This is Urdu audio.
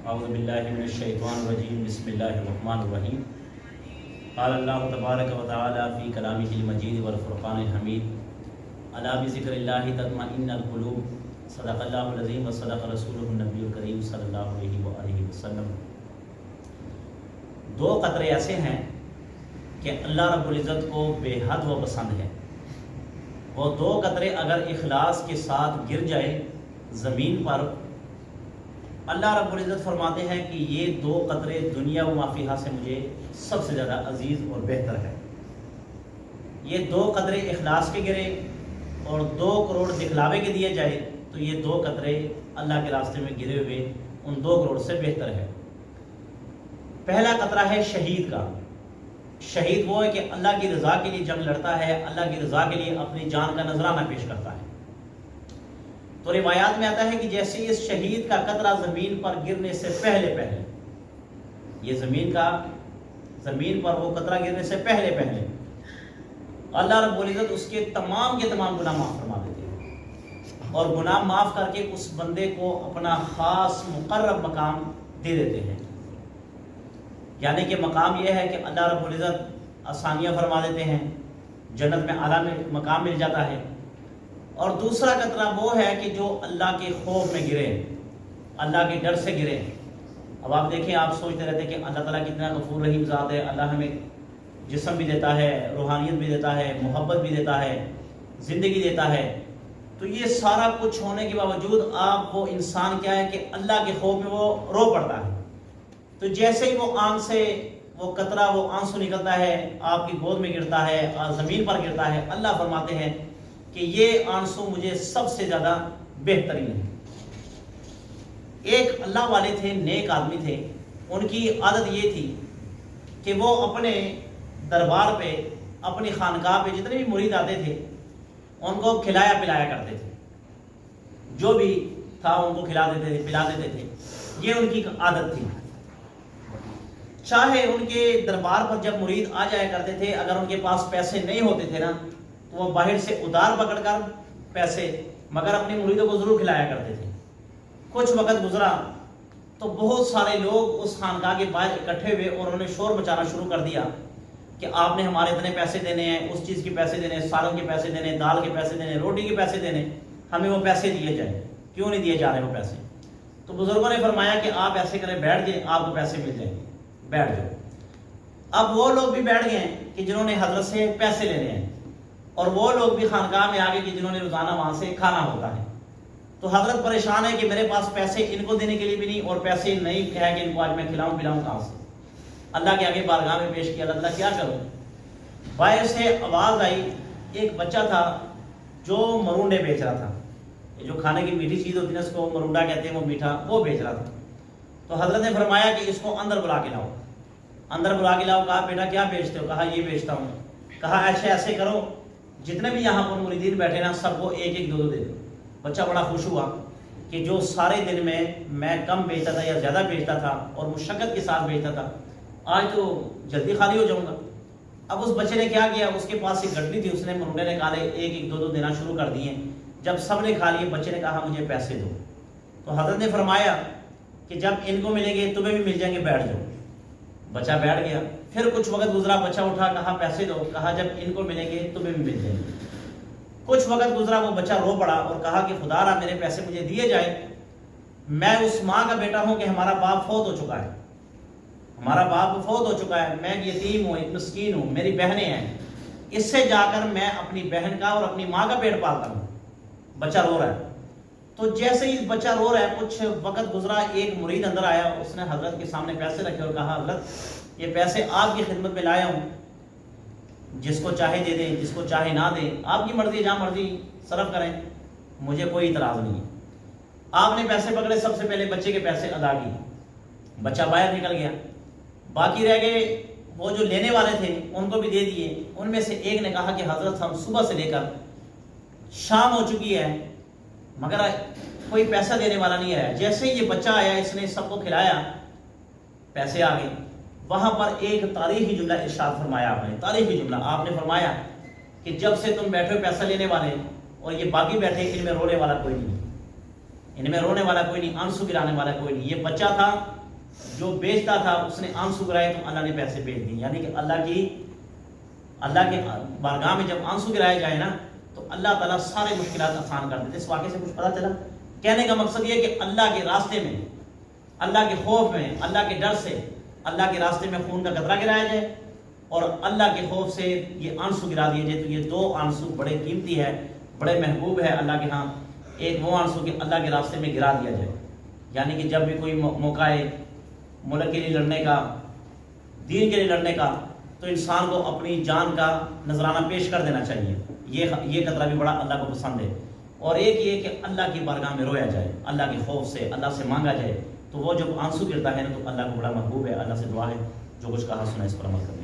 اعوذ باللہ من الشیطان الرجیم بسم اللہ الرحمن الرحیم قال اللہ تبارک و تعالی فی کلامہ المجید والفرقان الحمید الا بذکر اللہ تطمئن القلوب صدق اللہ العظیم و صدق رسولہ النبی الکریم صلی اللہ علیہ وآلہ وسلم۔ دو قطرے ایسے ہیں کہ اللہ رب العزت کو بے حد و پسند ہے۔ وہ دو قطرے اگر اخلاص کے ساتھ گر جائے زمین پر، اللہ رب العزت فرماتے ہیں کہ یہ دو قطرے دنیا و ما فیہا سے مجھے سب سے زیادہ عزیز اور بہتر ہے۔ یہ دو قطرے اخلاص کے گرے اور 2 کروڑ دکھلاوے کے دیے جائے تو یہ 2 قطرے اللہ کے راستے میں گرے ہوئے ان 2 کروڑ سے بہتر ہے۔ پہلا قطرہ ہے شہید کا۔ شہید وہ ہے کہ اللہ کی رضا کے لیے جنگ لڑتا ہے، اللہ کی رضا کے لیے اپنی جان کا نذرانہ پیش کرتا ہے۔ تو روایات میں آتا ہے کہ جیسے اس شہید کا قطرہ زمین پر گرنے سے پہلے یہ زمین پر وہ قطرہ گرنے سے پہلے اللہ رب العزت اس کے تمام گناہ معاف فرما دیتے ہیں اور گناہ معاف کر کے اس بندے کو اپنا خاص مقرب مقام دے دیتے ہیں۔ یعنی کہ مقام یہ ہے کہ اللہ رب العزت آسانیاں فرما دیتے ہیں، جنت میں اعلیٰ مقام مل جاتا ہے۔ اور دوسرا قطرہ وہ ہے کہ جو اللہ کے خوف میں گرے، اللہ کے ڈر سے گرے۔ اب آپ دیکھیں، آپ سوچتے رہتے کہ اللہ تعالیٰ کتنا غفور رحیم ذات ہے، اللہ ہمیں جسم بھی دیتا ہے، روحانیت بھی دیتا ہے، محبت بھی دیتا ہے، زندگی دیتا ہے۔ تو یہ سارا کچھ ہونے کے باوجود آپ وہ انسان کیا ہے کہ اللہ کے خوف میں وہ رو پڑتا ہے۔ تو جیسے ہی وہ آنکھ سے وہ قطرہ، وہ آنسو نکلتا ہے، آپ کی گود میں گرتا ہے، زمین پر گرتا ہے، اللہ فرماتے ہیں کہ یہ آنسو مجھے سب سے زیادہ بہترین ہے۔ ایک اللہ والے تھے، نیک آدمی تھے، ان کی عادت یہ تھی کہ وہ اپنے دربار پہ، اپنی خانقاہ پہ جتنے بھی مرید آتے تھے ان کو کھلایا پلایا کرتے تھے، جو بھی تھا ان کو پلا دیتے تھے۔ یہ ان کی عادت تھی۔ چاہے ان کے دربار پر جب مرید آ جایا کرتے تھے، اگر ان کے پاس پیسے نہیں ہوتے تھے نا تو وہ باہر سے ادھار پکڑ کر پیسے مگر اپنے مریدوں کو ضرور کھلایا کرتے تھے۔ کچھ وقت گزرا تو بہت سارے لوگ اس خانقاہ کے باہر اکٹھے ہوئے اور انہوں نے شور مچانا شروع کر دیا کہ آپ نے ہمارے اتنے پیسے دینے ہیں، اس چیز کے پیسے دینے ہیں، سالن کے پیسے دینے، دال کے پیسے دینے، روٹی کے پیسے دینے، ہمیں وہ پیسے دیے جائیں، کیوں نہیں دیے جا رہے وہ پیسے؟ تو بزرگوں نے فرمایا کہ آپ ایسے کریں، بیٹھ جائیں، آپ کو پیسے مل جائیں گے، بیٹھ جاؤ۔ اب وہ لوگ بھی بیٹھ گئے کہ جنہوں نے حضرت سے پیسے لینے ہیں، اور وہ لوگ بھی خانقاہ میں آگے کہ جنہوں نے روزانہ وہاں سے کھانا ہوتا ہے۔ تو حضرت پریشان ہے کہ میرے پاس پیسے ان کو دینے کے لیے بھی نہیں، اور پیسے نہیں ہے کہ ان کو آج میں کھلاؤں کہاں سے؟ اللہ کے آگے بارگاہ میں پیش کیا، اللہ کیا کروں؟ باہر سے آواز آئی، ایک بچہ تھا جو مرونڈے بیچ رہا تھا، جو کھانے کی میٹھی چیز ہوتی ہے اس کو مرونڈا کہتے ہیں، وہ میٹھا وہ بیچ رہا تھا۔ تو حضرت نے فرمایا کہ اس کو اندر بلا کے لاؤ۔ اندر بلا کے لاؤ، کہا بیٹا کیا بیچتے ہو؟ کہا یہ بیچتا ہوں۔ کہا ایسے کرو، جتنے بھی یہاں پر مریدین بیٹھے نا سب کو 1-1 2-2 دے دو۔ بچہ بڑا خوش ہوا کہ جو سارے دن میں کم بیچتا تھا یا زیادہ بیچتا تھا اور مشقت کے ساتھ بیچتا تھا، آج تو جلدی خالی ہو جاؤں گا۔ اب اس بچے نے کیا کیا، اس کے پاس ایک گٹلی تھی، اس نے مرونڈے نکالے، 1-1 2-2 دینا شروع کر دیے۔ جب سب نے کھا لیے، بچے نے کہا مجھے پیسے دو۔ تو حضرت نے فرمایا کہ جب ان کو ملیں گے تمہیں بھی مل جائیں گے، بیٹھ جاؤ۔ بچہ بیٹھ گیا۔ پھر کچھ وقت گزرا، بچہ اٹھا، کہا پیسے دو۔ کہا جب ان کو ملیں گے تمہیں بھی مل جائیں گے۔ کچھ وقت گزرا، وہ بچہ رو پڑا اور کہا کہ خدا را میرے پیسے مجھے دیے جائے، میں اس ماں کا بیٹا ہوں کہ ہمارا باپ فوت ہو چکا ہے، میں یتیم ہوں، ایک مسکین ہوں، میری بہنیں ہیں، اس سے جا کر میں اپنی بہن کا اور اپنی ماں کا پیٹ پالتا ہوں۔ بچہ رو رہا ہے۔ تو جیسے ہی بچہ رو رہا ہے، کچھ وقت گزرا، ایک مرید اندر آیا، اس نے حضرت کے سامنے پیسے رکھے اور کہا حضرت یہ پیسے آپ کی خدمت میں لایا ہوں، جس کو چاہے دے دیں، جس کو چاہے نہ دیں، آپ کی مرضی، جہاں مرضی صرف کریں، مجھے کوئی اعتراض نہیں ہے۔ آپ نے پیسے پکڑے، سب سے پہلے بچے کے پیسے ادا کیے، بچہ باہر نکل گیا۔ باقی رہ گئے وہ جو لینے والے تھے، ان کو بھی دے دیے۔ ان میں سے ایک نے کہا کہ حضرت ہم صبح سے لے کر شام ہو چکی ہے مگر کوئی پیسہ دینے والا نہیں آیا۔ جیسے ہی یہ بچہ آیا، اس نے سب کو کھلایا، پیسے آ گئے۔ وہاں پر ایک تاریخی جملہ ارشاد فرمایا آپ نے، تاریخی جملہ آپ نے فرمایا کہ جب سے تم بیٹھے پیسہ لینے والے اور یہ باقی بیٹھے، ان میں رونے والا کوئی نہیں، ان میں رونے والا کوئی نہیں، آنسو گرانے والا کوئی نہیں. یہ بچہ تھا جو بیچتا تھا، اس نے آنسو گرائے تو اللہ نے پیسے بھیج دیے. یعنی کہ اللہ کے بارگاہ میں جب آنسو گرائے جائے نا تو اللہ تعالیٰ سارے مشکلات آسان کر دیتے. اس واقعے سے کچھ پتہ چلا؟ کہنے کا مقصد یہ کہ اللہ کے راستے میں، اللہ کے خوف میں، اللہ کے ڈر سے اللہ کے راستے میں خون کا قطرہ گرایا جائے اور اللہ کے خوف سے یہ آنسو گرا دیے جائے. تو یہ دو آنسو بڑے قیمتی ہے، بڑے محبوب ہے اللہ کے ہاں. ایک وہ آنسو کہ اللہ کے راستے میں گرا دیا جائے، یعنی کہ جب بھی کوئی موقع ہے ملک کے لیے لڑنے کا، دین کے لیے لڑنے کا، تو انسان کو اپنی جان کا نذرانہ پیش کر دینا چاہیے. یہ قطرہ بھی بڑا اللہ کو پسند ہے. اور ایک یہ کہ اللہ کی بارگاہ میں رویا جائے، اللہ کے خوف سے، اللہ سے مانگا جائے. تو وہ جب آنسو گرتا ہے نا تو اللہ کو بڑا محبوب ہے. اللہ سے دعا ہے جو کچھ کہا سنا اس پر عمل کریں.